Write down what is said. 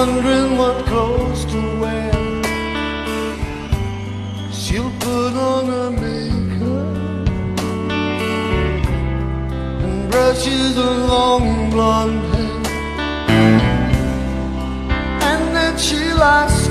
wondering what clothes to wear. She'll put on her makeup and brushes her long blonde hair, and then she'll ask